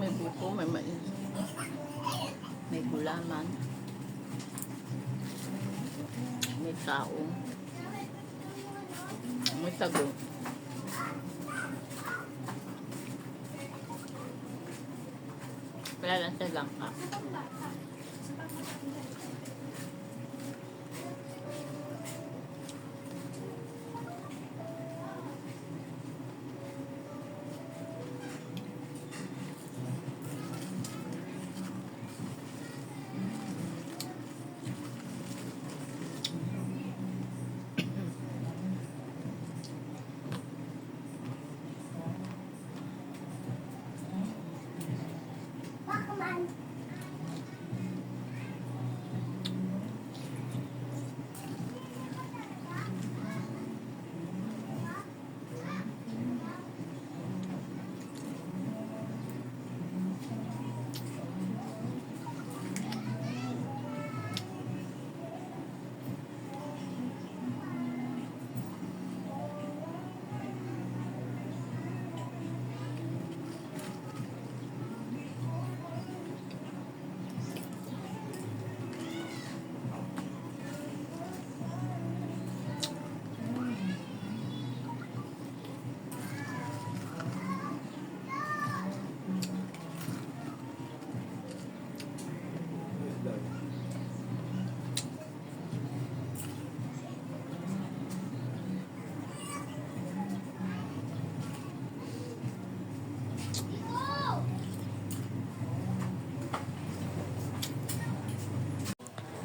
may buko, may mais. May gulaman. May taong. May tago. Wala lang sa langka.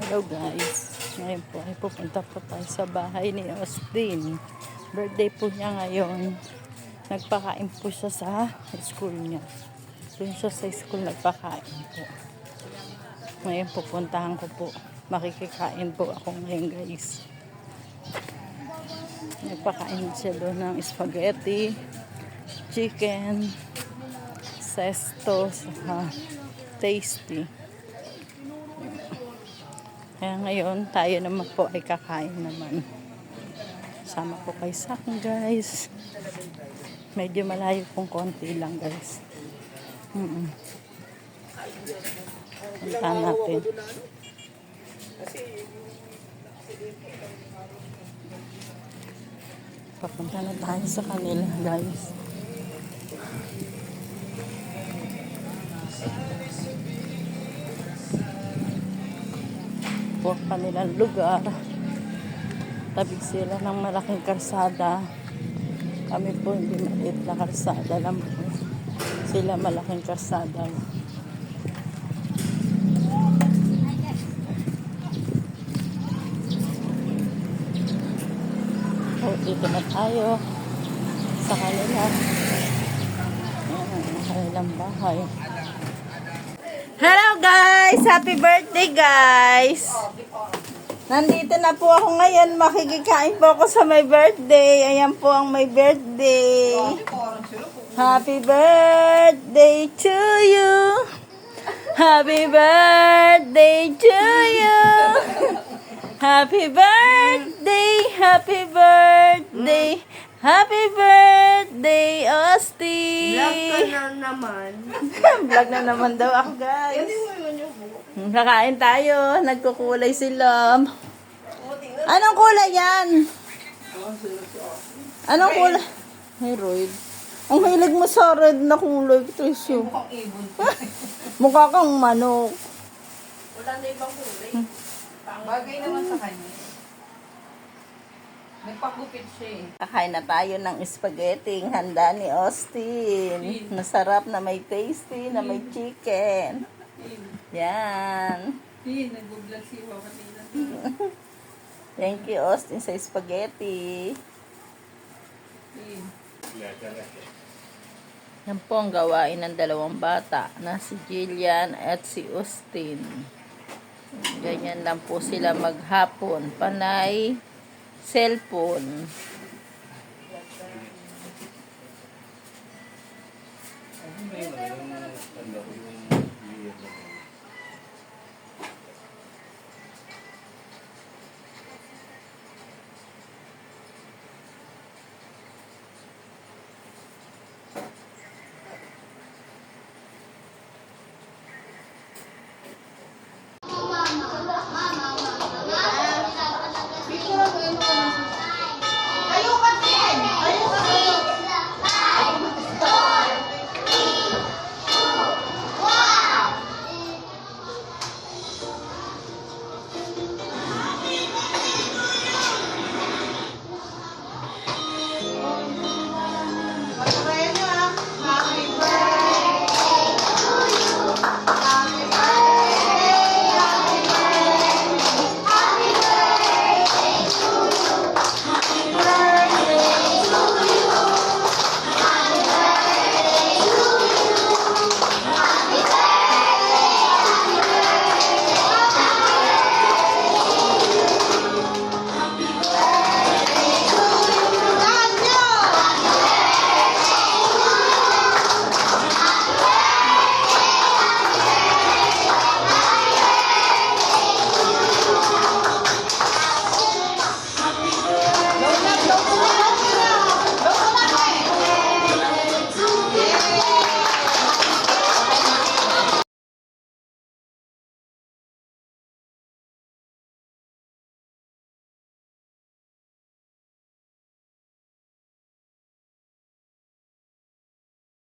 Hello guys, ngayon po ay pupunta po tayo sa bahay ni Austin. Birthday po niya ngayon. Nagpakain po siya sa school niya. Doon siya sa school nagpakain po. Ngayon pupuntahan ko po. Makikikain po ako ngayon guys. Nagpakain siya doon ng spaghetti, chicken, sesto, tasty. Kaya ngayon, tayo naman po ay kakain naman. Sama po kayo sa akin, guys. Medyo malayo pong konti lang, guys. Punta natin. Papunta na tayo sa kanila, guys. Po kanilang lugar. Tabig sila ng malaking karsada. Kami po hindi maliit na karsada lang po. Sila malaking karsada. O, dito na tayo sa kanila. Ayan, kanilang bahay. Hello guys! Happy birthday guys! Nandito na po ako ngayon. Makikikain po ako sa my birthday. Ayan po ang my birthday. Happy birthday to you! Happy birthday to you! Happy birthday! Happy birthday! Happy birthday, Austin! Vlog ka na naman. Vlog na naman daw ako, guys. Kakain tayo. Nagkukulay sila. Anong kulay yan? Anong kulay? Hey, Royd. Ang hilig mo sa red na kulay. Trisyo. Mukhang ibon. Mukha kang manok. Wala na ibang kulay. Bagay naman sa kanya. Nagpagupit siya eh. Kakain na tayo ng spaghetti. Handa ni Austin. Masarap na may tasty, na may chicken. Yan. Nag-vlog si Wawa kanina. Thank you, Austin, sa spaghetti. Yan po ang gawain ng dalawang bata na si Jillian at si Austin. Ganyan lang po sila maghapon. Panay cellphone.